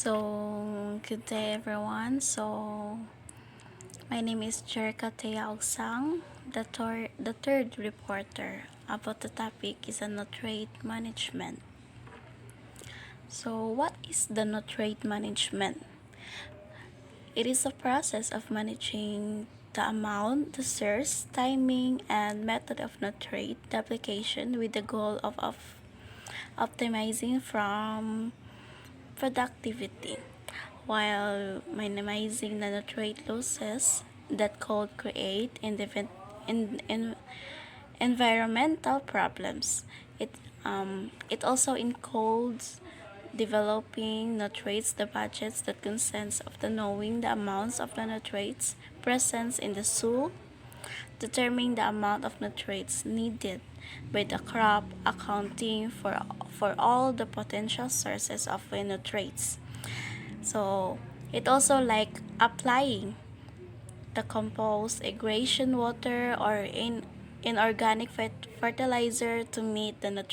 Good day everyone. My name is Jerica Tea Ogsang, the third reporter. About the topic is a nutrient management. What is the nutrient management? It is a process of managing the amount, the source, timing, and method of nutrient application with the goal of optimizing from productivity, while minimizing the nutrient losses that could create in environmental problems. It also includes developing nutrients the budgets that consists of the knowing the amounts of the nutrients present in the soil, determining the amount of nutrients needed by the crop, accounting for all the potential sources of nutrients. So it also like applying the compost, aeration water, or inorganic fertilizer to meet the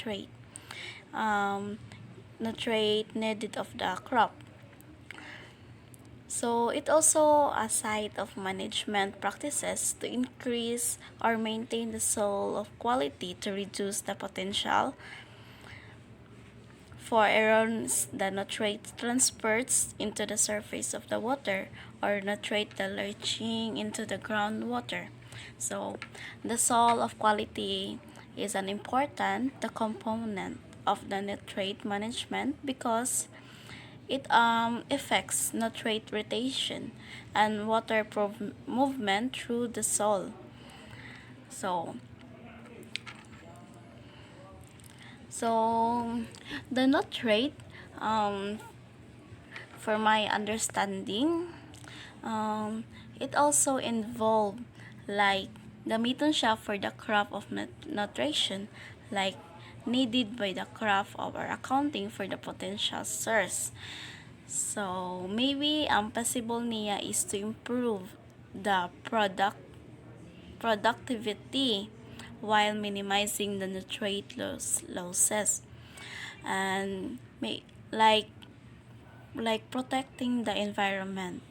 um, nutrient needed of the crop. So it also a site of management practices to increase or maintain the soil of quality to reduce the potential for errors the nutrient transports into the surface of the water or nutrient the leaching into the groundwater. So the soil of quality is an important the component of the nutrient management because it affects nutrient rotation and water movement through the soil. So, so the nutrient, um, for my understanding, um, it also involved like gamiton siya for the crop of nutrition, like needed by the crop or accounting for the potential source. So maybe ang possible niya is to improve the productivity while minimizing the nutrient losses and like protecting the environment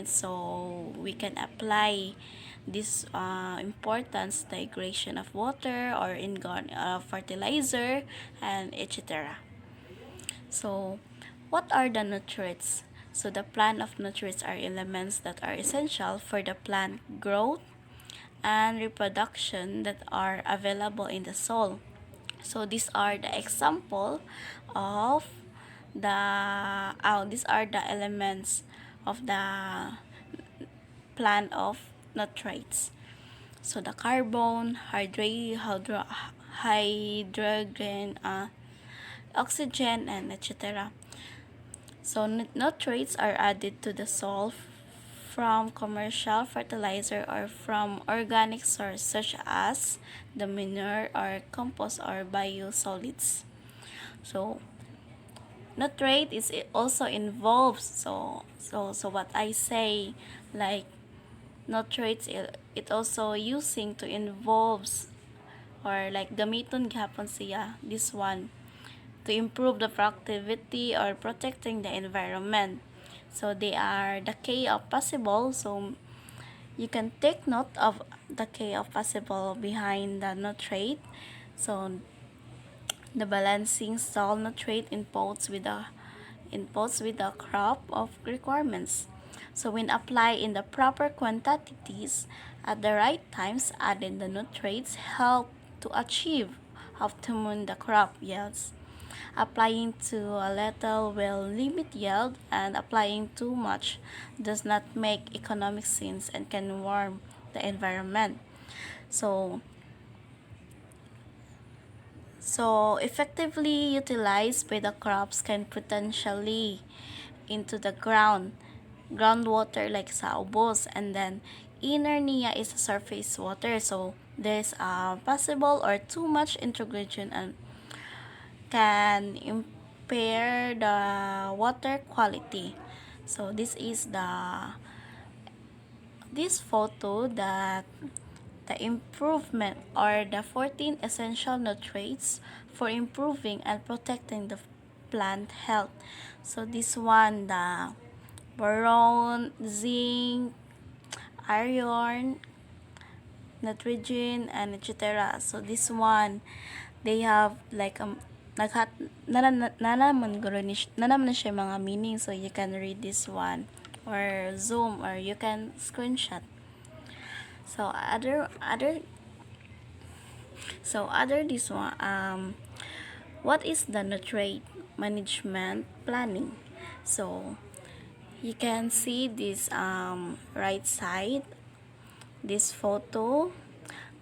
so we can apply this importance the aggregation of water or in fertilizer and etc. So what are the nutrients? So the plant of nutrients are elements that are essential for the plant growth and reproduction that are available in the soil. So these are the example of these are the elements of the plant of nutrients. So the carbon, hydrogen, oxygen, and etc. So nutrients are added to the soil from commercial fertilizer or from organic source such as the manure or compost or biosolids. So nutrient is also involved. So what I say like nutrients it also using to involves or like gamiton gihapon siya this one to improve the productivity or protecting the environment. So they are the K of possible. So you can take note of the K of possible behind the nutrient. So the balancing soil nutrient inputs with the crop of requirements. So when applied in the proper quantities at the right times, adding the nutrients help to achieve optimum the crop yields. Applying too little will limit yield, and applying too much does not make economic sense and can harm the environment. So, so effectively utilized by the crops can potentially into the groundwater like sa ubos, and then inner niya is surface water. So there's a possible or too much integration and can impair the water quality. So this photo that the improvement or the 14 essential nutrients for improving and protecting the plant health. So this one, the boron, zinc, iron, nitrogen, and etc. So this one, they have like naghat nanaman na siya mga meaning, so you can read this one or zoom or you can screenshot. So other this one, what is the nutrient management planning? So you can see this right side, this photo,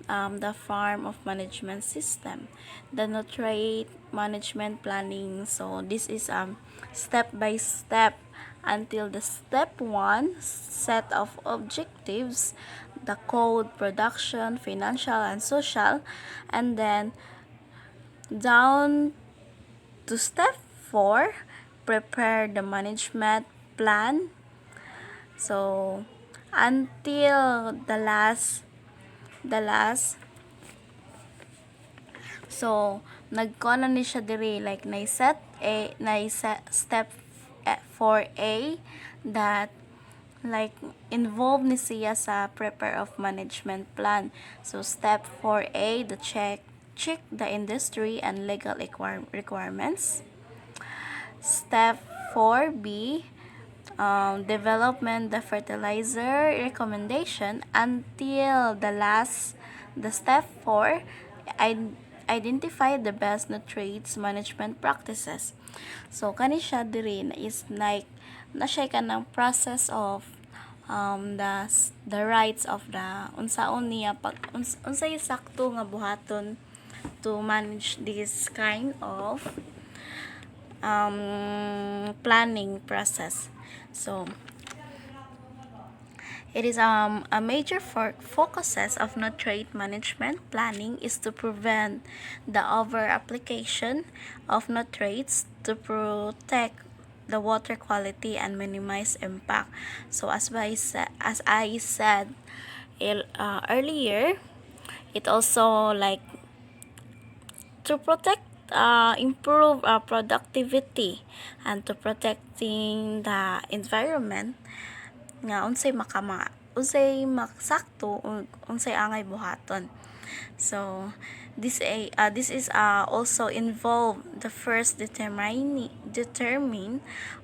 the farm of management system, the nutrient management planning. So this is step by step until the step 1 set of objectives, the code, production, financial, and social, and then down to step 4, prepare the management plan. So until the last so nagkuha na ni siya diri, like na-set step 4A that like involved ni siya sa prepare of management plan. So step 4A, the check the industry and legal requirements. Step 4B, development the fertilizer recommendation until the step 4, identify the best nutrients management practices. So kani siya diri na is like na siya kanang process of the rights of the unsaon niya pag unsay sakto nga buhaton to manage this kind of planning process. So it is a major focuses of nutrient management planning is to prevent the over application of nutrients, to protect the water quality and minimize impact. So as I said earlier, it also like to protect improve productivity and to protecting the environment nga unsay maksakto unsay angay buhaton. So this is also involve the first determine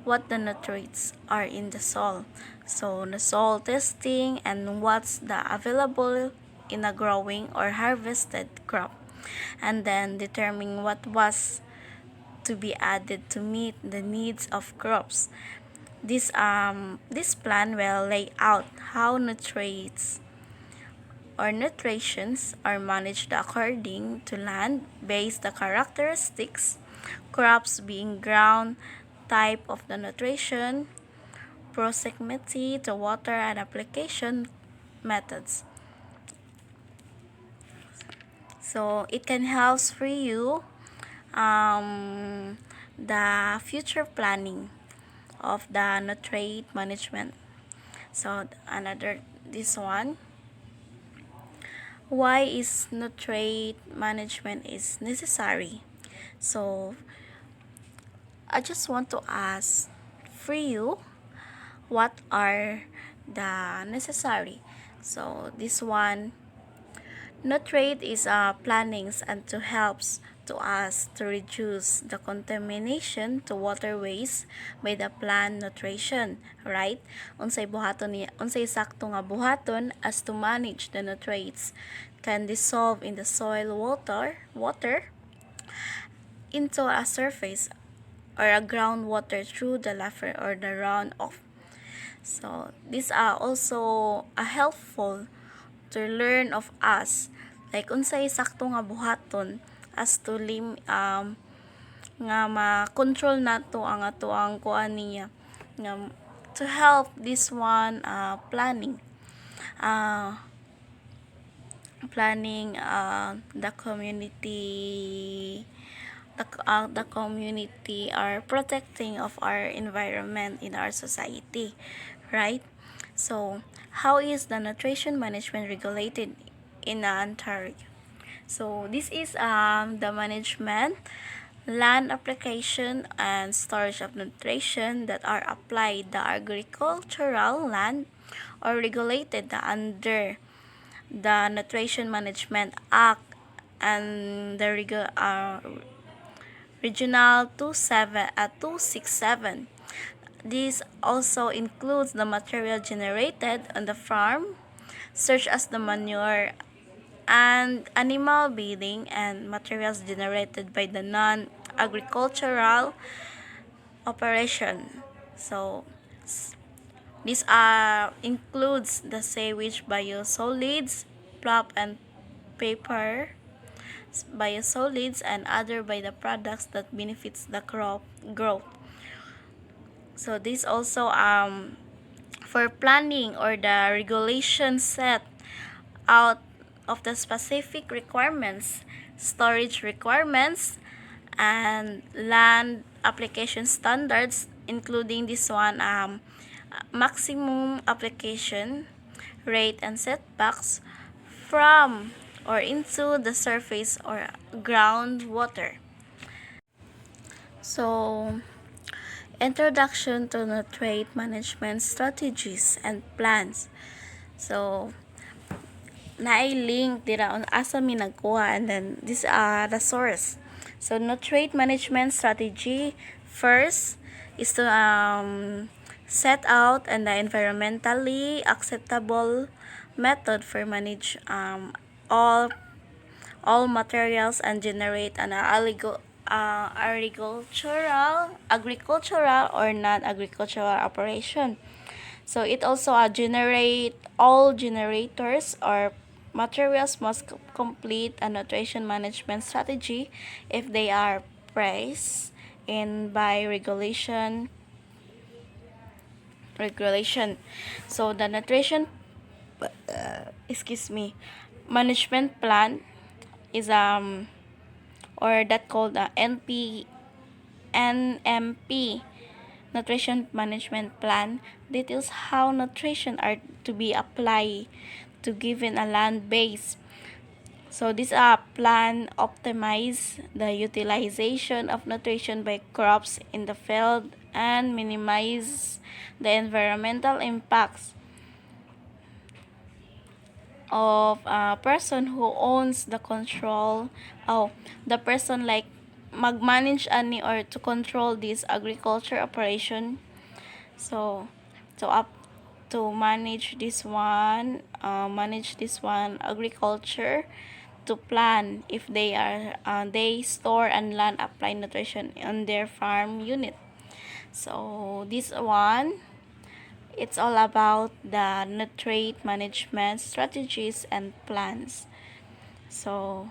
what the nutrients are in the soil. So the soil testing and what's the available in a growing or harvested crop, and then determine what was to be added to meet the needs of crops. This plan will lay out how nutrients or nutritions are managed according to land-based characteristics, crops being ground, type of the nutrition, proximity to water, and application methods. So it can help for you the future planning of the nutrient management. So another this one, why is nutrient management is necessary? So I just want to ask for you, what are the necessary? So this one, nutrient is plannings and to helps to us to reduce the contamination to waterways by the plant nutrition, right? Unsay sakto nga buhaton as to manage the nutrients can dissolve in the soil water into a surface or a groundwater through the laver or the runoff. So these are also helpful to learn of us, like unsay sakto nga buhaton as to nga ma-control nato ang atoang kuan niya nga to help this one planning the community are protecting of our environment in our society, right? So how is the nutrition management regulated in Ontario? So this is the management land application and storage of nutrition that are applied the agricultural land or regulated under the Nutrition Management Act and the Regional 267. This also includes the material generated on the farm, such as the manure and animal bedding, and materials generated by the non-agricultural operation. So, this includes the sewage biosolids, pulp and paper biosolids, and other by the products that benefits the crop growth. So this also for planning or the regulation set out of the specific requirements, storage requirements, and land application standards, including this one maximum application rate and setbacks from or into the surface or groundwater. So, introduction to nutrient management strategies and plans. So, na-link dira on asa mi nagkuha, and then this the source. So, nutrient management strategy first is to set out an environmentally acceptable method for manage all materials and generate an agricultural or non-agricultural operation. So it also generate all generators or materials must complete a nutrition management strategy if they are priced in by regulation. So the nutrition management plan is or that called NMP, nutrition management plan, details how nutrition are to be applied to given a land base. So this plan optimize the utilization of nutrition by crops in the field and minimize the environmental impacts of a person who owns the control, the person like mag-manage ani or to control this agriculture operation. So to manage this one agriculture, to plan if they are they store and land apply nutrition on their farm unit. So this one, it's all about the nutrient management strategies and plans. So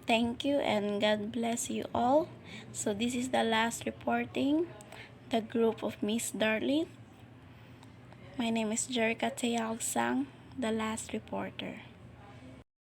thank you and God bless you all. So this is the last reporting, the group of Miss Darlene. My name is Jerica Tealsang, the last reporter.